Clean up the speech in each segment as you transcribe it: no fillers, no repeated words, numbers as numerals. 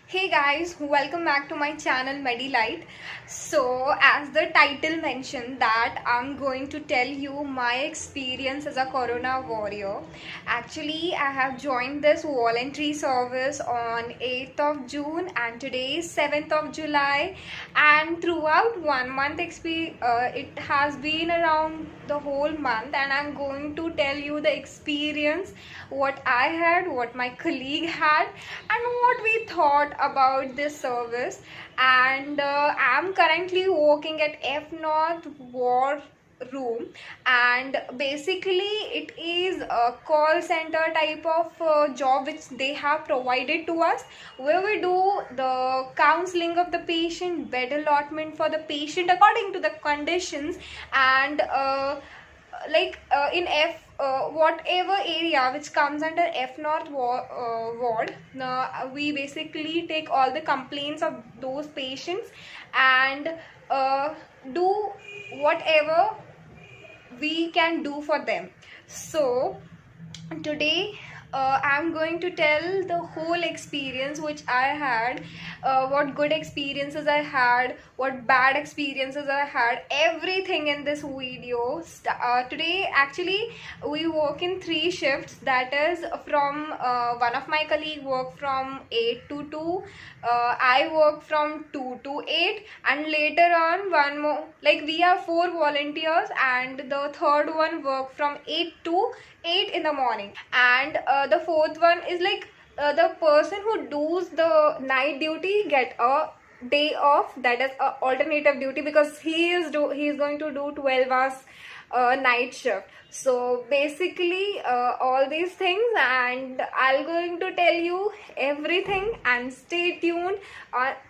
Hey guys, welcome back to my channel Medilight. So, as the title mentioned, that I'm going to tell you my experience as a Corona warrior. Actually, I have joined this voluntary service on 8th of June and today is 7th of July. And throughout 1 month it has been around the whole month, and I'm going to tell you the experience, what I had, what my colleague had, and what we thought about this service. And I'm currently working at F North War Room, and basically it is a call center type of job which they have provided to us, where we do the counseling of the patient, bed allotment for the patient according to the conditions, and in F whatever area which comes under F North ward, we basically take all the complaints of those patients and do whatever we can do for them. So today I'm going to tell the whole experience which I had, what good experiences I had, what bad experiences I had, everything in this video. Today actually we work in 3 shifts, that is from one of my colleague work from 8 to 2, I work from 2 to 8, and later on one more, like we are 4 volunteers, and the third one work from 8 to 8 in the morning, and the fourth one is the person who does the night duty get a day off, that is a alternative duty, because he is going to do 12 hours night shift. So basically all these things, and I'm going to tell you everything, and stay tuned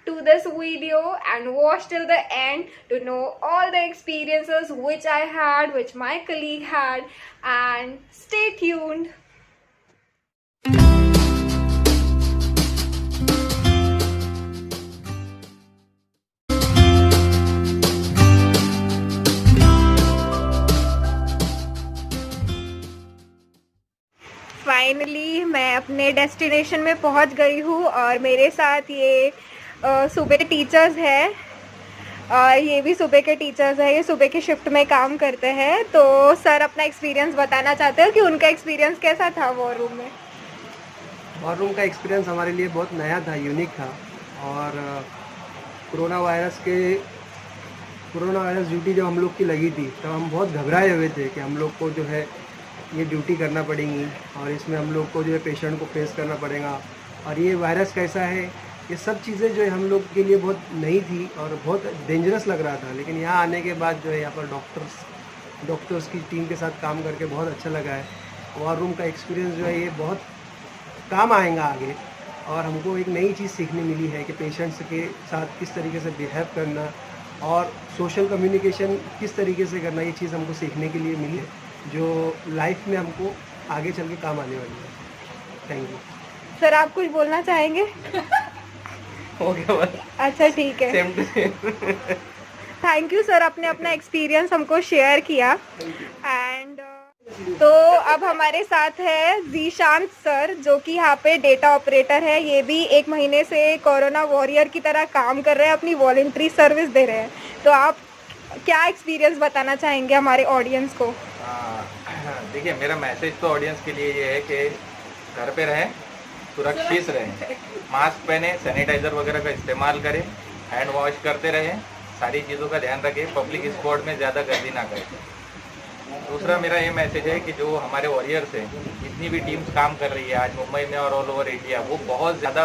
to this video and watch till the end to know all the experiences which I had, which my colleague had, and stay tuned. Finally मैं अपने destination में पहुंच गई हूँ, और मेरे साथ ये सुबह के टीचर्स हैं, और ये भी सुबह के टीचर्स हैं, ये सुबह की शिफ्ट में काम करते हैं। तो सर अपना एक्सपीरियंस बताना चाहते हो कि उनका एक्सपीरियंस कैसा था वॉर रूम में? वॉर रूम का एक्सपीरियंस हमारे लिए बहुत नया था, यूनिक था, और कोरोना वायरस ड्यूटी जब हम लोग की लगी थी तब हम बहुत घबराए हुए थे कि हम लोग को जो है ये ड्यूटी करना पड़ेगी, और इसमें हम लोग को जो है पेशेंट को फेस करना पड़ेगा, और ये वायरस कैसा है, ये सब चीज़ें जो है हम लोग के लिए बहुत नई थी और बहुत डेंजरस लग रहा था। लेकिन यहाँ आने के बाद जो है यहाँ पर डॉक्टर्स की टीम के साथ काम करके बहुत अच्छा लगा है। वॉर रूम का एक्सपीरियंस जो है ये बहुत काम आएगा आगे, और हमको एक नई चीज़ सीखने मिली है कि पेशेंट्स के साथ किस तरीके से बिहेव करना और सोशल कम्युनिकेशन किस तरीके से करना, ये चीज़ हमको सीखने के लिए मिली है, जो लाइफ में हमको आगे चल के काम आने वाली है। थैंक यू सर, आप कुछ बोलना चाहेंगे? हो गया बस। अच्छा ठीक है, same to same. Thank you sir, आपने अपना एक्सपीरियंस हमको शेयर किया। एंड तो अब हमारे साथ है जीशांत सर, जो कि यहाँ पे डेटा ऑपरेटर है। ये भी 1 महीने से कोरोना वॉरियर की तरह काम कर रहे हैं, अपनी वॉलंटरी सर्विस दे रहे हैं। तो आप क्या एक्सपीरियंस बताना चाहेंगे हमारे ऑडियंस को? देखिए, मेरा मैसेज तो ऑडियंस के लिए ये है कि घर पे रहें, सुरक्षित रहें, मास्क पहने, सैनिटाइज़र वगैरह का इस्तेमाल करें, हैंड वॉश करते रहें, सारी चीज़ों का ध्यान रखें, पब्लिक स्पॉट में ज़्यादा गर्दी ना करें। दूसरा मेरा ये मैसेज है कि जो हमारे वॉरियर्स हैं, जितनी भी टीम्स काम कर रही है आज मुंबई में और ऑल ओवर इंडिया, वो बहुत ज़्यादा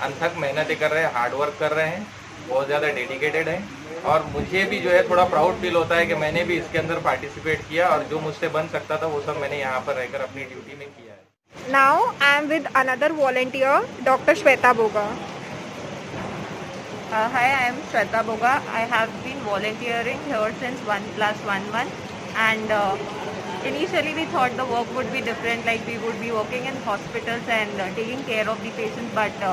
अनथक मेहनतें कर रहे हैं, हार्ड वर्क कर रहे हैं, बहुत ज़्यादा डेडिकेटेड हैं, और मुझे भी जो है थोड़ा प्राउड फील होता है कि मैंने भी इसके अंदर पार्टिसिपेट किया, और जो मुझसे बन सकता था वो सब मैंने यहाँ पर रहकर अपनी ड्यूटी में किया है। Now I am with another volunteer, doctor Shweta Boga. Hi, I am Shweta Boga. I have been volunteering here since 1+1 month, and initially we thought the work would be different, like we would be working in hospitals and taking care of the patients, but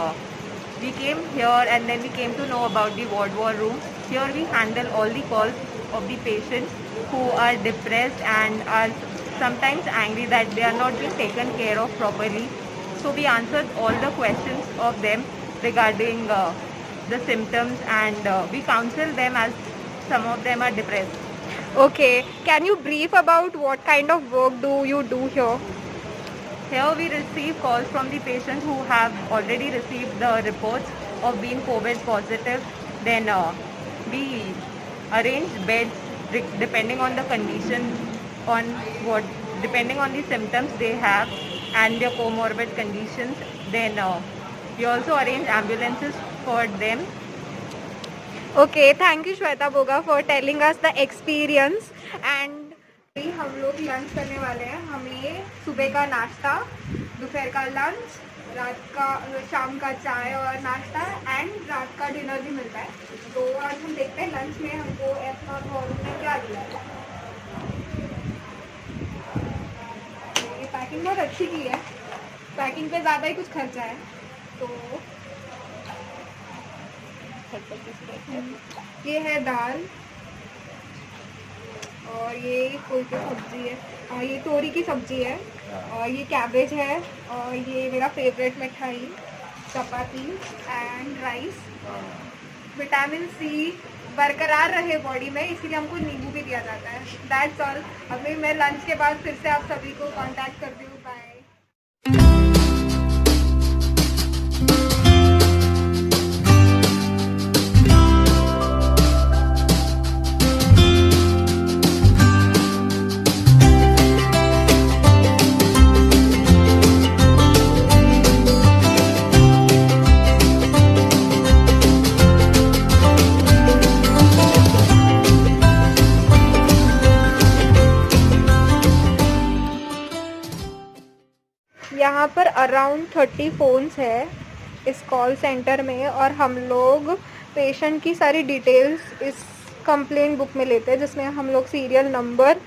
we came here and then we came to know about the ward war room. Here we handle all the calls of the patients who are depressed and are sometimes angry that they are not being taken care of properly. So we answered all the questions of them regarding the symptoms, and we counsel them as some of them are depressed. Okay, can you brief about what kind of work do you do here? Here we receive calls from the patients who have already received the reports of being COVID positive. Then we arrange beds depending on the condition, depending on the symptoms they have and their comorbid conditions. Then we also arrange ambulances for them. Okay, thank you Shweta Boga for telling us the experience. And हम लोग lunch करने वाले हैं. हमें सुबह का नाश्ता, दोपहर का लंच, रात का शाम का चाय और नाश्ता एंड रात का डिनर भी मिलता है. तो आज हम देखते हैं लंच में हमको F0 वॉर्ड में क्या दिया है. ये पैकिंग बहुत अच्छी की है. पैकिंग पे ज़्यादा ही कुछ खर्चा है. तो ये है दाल और ये कोई की सब्जी है और ये तोरी की सब्जी है और ये कैबेज है और ये मेरा फेवरेट मिठाई चपाती एंड राइस. विटामिन सी बरकरार रहे बॉडी में इसलिए हमको नींबू भी दिया जाता है. That's all. अभी मैं लंच के बाद फिर से आप सभी को कांटेक्ट करती हूँ. बाय. यहाँ पर अराउंड 30 फ़ोन्स है इस कॉल सेंटर में और हम लोग पेशेंट की सारी डिटेल्स इस कंप्लेंट बुक में लेते हैं जिसमें हम लोग serial number,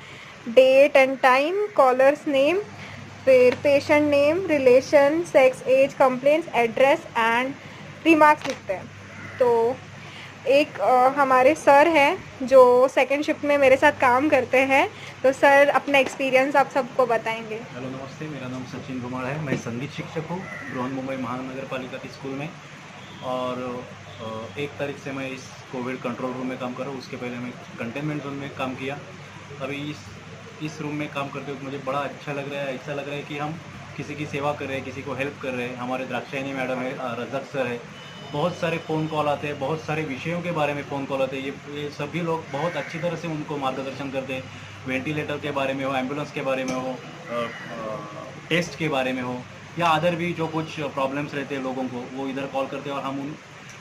date and time, callers name, फिर patient name, relation, sex, age, complaints, address and remarks लिखते हैं. तो एक हमारे सर हैं जो सेकंड शिफ्ट में मेरे साथ काम करते हैं. तो सर अपना एक्सपीरियंस आप सबको बताएंगे. हेलो नमस्ते, मेरा नाम सचिन कुमार है. मैं संगीत शिक्षक हूँ बृहन्मुंबई महानगर पालिका के स्कूल में और 1 तारीख से मैं इस कोविड कंट्रोल रूम में काम कर रहा हूँ. उसके पहले मैं कंटेनमेंट जोन में काम किया. अभी इस रूम में काम करते हुए मुझे बड़ा अच्छा लग रहा है. ऐसा लग रहा है कि हम किसी की सेवा कर रहे हैं, किसी को हेल्प कर रहे हैं. हमारे द्राक्षायनी मैडम है, रजक सर है. बहुत सारे फ़ोन कॉल आते हैं, बहुत सारे विषयों के बारे में फ़ोन कॉल आते हैं. ये सभी लोग बहुत अच्छी तरह से उनको मार्गदर्शन करते हैं. वेंटिलेटर के बारे में हो, एम्बुलेंस के बारे में हो, टेस्ट के बारे में हो या अदर भी जो कुछ प्रॉब्लम्स रहते हैं लोगों को, वो इधर कॉल करते हैं और हम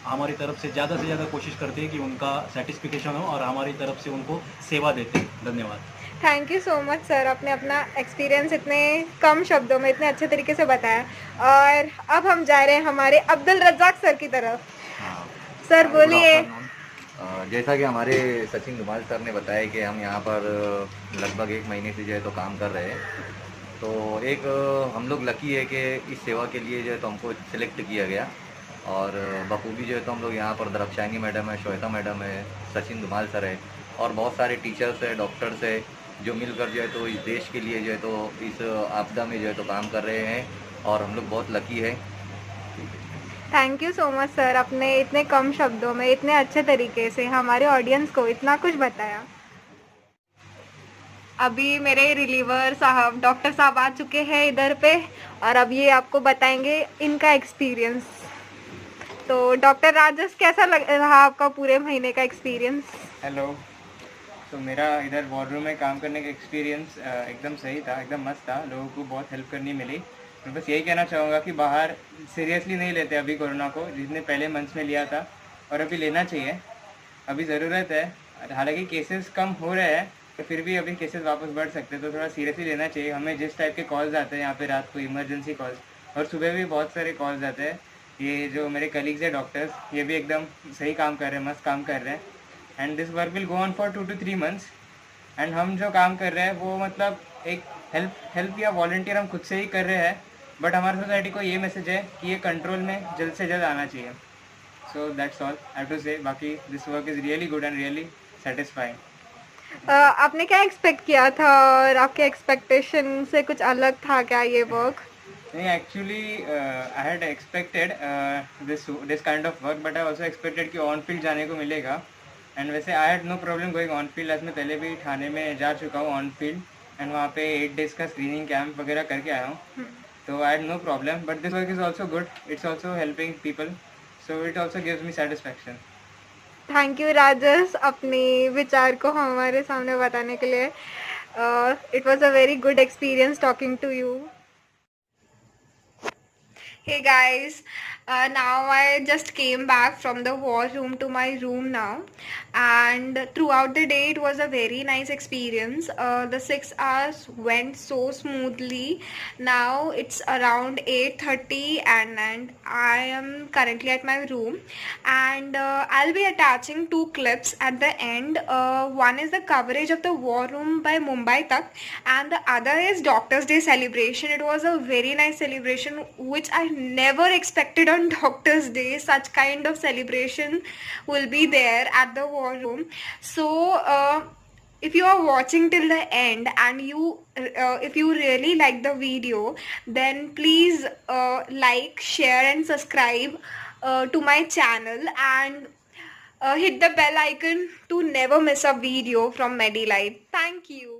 हमारी तरफ से ज़्यादा कोशिश करते हैं कि उनका सेटिस्फिकेशन हो और हमारी तरफ से उनको सेवा देते हैं. धन्यवाद. Thank you so much sir. आपने अपना एक्सपीरियंस इतने कम शब्दों में इतने अच्छे तरीके से बताया. और अब हम जा रहे हैं हमारे अब्दुल रज़ाक सर की तरफ. सर बोलिए. जैसा कि हमारे सचिन धुमाल सर ने बताया कि हम यहाँ पर लगभग 1 महीने से जो है तो काम कर रहे हैं. तो एक हम लोग लकी है कि इस सेवा के लिए जो है तो हमको सिलेक्ट किया गया और बखूबी जो है तो हम लोग यहाँ पर द्राक्षायनी मैडम है, श्वेता मैडम है, सचिन धुमाल सर है और बहुत सारे टीचर्स है, डॉक्टर्स है जो मिलकर जो है तो इस देश के लिए जो है तो इस आपदा में जो है तो काम कर रहे हैं और हम लोग बहुत लकी है. Thank you so much sir. आपने इतने कम शब्दों में इतने अच्छे तरीके से हमारे ऑडियंस को इतना कुछ बताया. अभी मेरे रिलीवर साहब डॉक्टर साहब आ चुके हैं इधर पे और अब ये आपको बताएंगे इनका एक्सपीरियंस. तो डॉक्टर राजेश कैसा लग रहा आपका पूरे महीने का एक्सपीरियंस? हेलो. तो मेरा इधर वार्डरूम में काम करने का एक्सपीरियंस एकदम सही था, एकदम मस्त था. लोगों को बहुत हेल्प करनी मिली. मैं बस यही कहना चाहूँगा कि बाहर सीरियसली नहीं लेते अभी कोरोना को, जितने पहले मंथ्स में लिया था और अभी लेना चाहिए. अभी ज़रूरत है. हालांकि केसेस कम हो रहे हैं तो फिर भी अभी केसेस वापस बढ़ सकते हैं, तो थोड़ा सीरियसली लेना चाहिए. हमें जिस टाइप के कॉल्स आते हैं यहाँ पे रात को, इमरजेंसी कॉल्स, और सुबह भी बहुत सारे कॉल्स आते हैं. ये जो मेरे कलीग्स हैं डॉक्टर्स, ये भी एकदम सही काम कर रहे हैं, मस्त काम कर रहे हैं. And this work will go on for 2 to 3 months. And हम जो काम कर रहे हैं वो मतलब एक हेल्प या वॉलंटियर हम खुद से ही कर रहे हैं. बट हमारी सोसाइटी को ये मैसेज है कि ये कंट्रोल में जल्द से जल्द आना चाहिए. So that's all I have to say. बाकी this work is really good and really satisfying. आपने क्या एक्सपेक्ट किया था और आपके एक्सपेक्टेशन से कुछ अलग था क्या ये work? Actually, I had expected this kind of work, but I also expected कि on field जाने को मिलेगा. And वैसे I had no problem going on field, as मैं पहले भी ठाणे में जा चुका हूँ on field, and वहाँ पे 8 days का screening camp वगैरह करके आया हूँ. So I had no problem, but this work is also good. It's also helping people, so it also gives me satisfaction. Thank you Rajesh अपने विचार को हमारे सामने बताने के लिए. It was a very good experience talking to you. Hey guys, now I just came back from the war room to my room now, and throughout the day it was a very nice experience. The 6 hours went so smoothly. Now it's around 8:30 and I am currently at my room, and I'll be attaching 2 clips at the end. One is the coverage of the war room by Mumbai Tak, and the other is Doctor's Day celebration. It was a very nice celebration which I never expected on Doctor's Day. Such kind of celebration will be there at the war room. So if you are watching till the end and if you really like the video, then please like, share and subscribe to my channel, and hit the bell icon to never miss a video from Medilife. Thank you.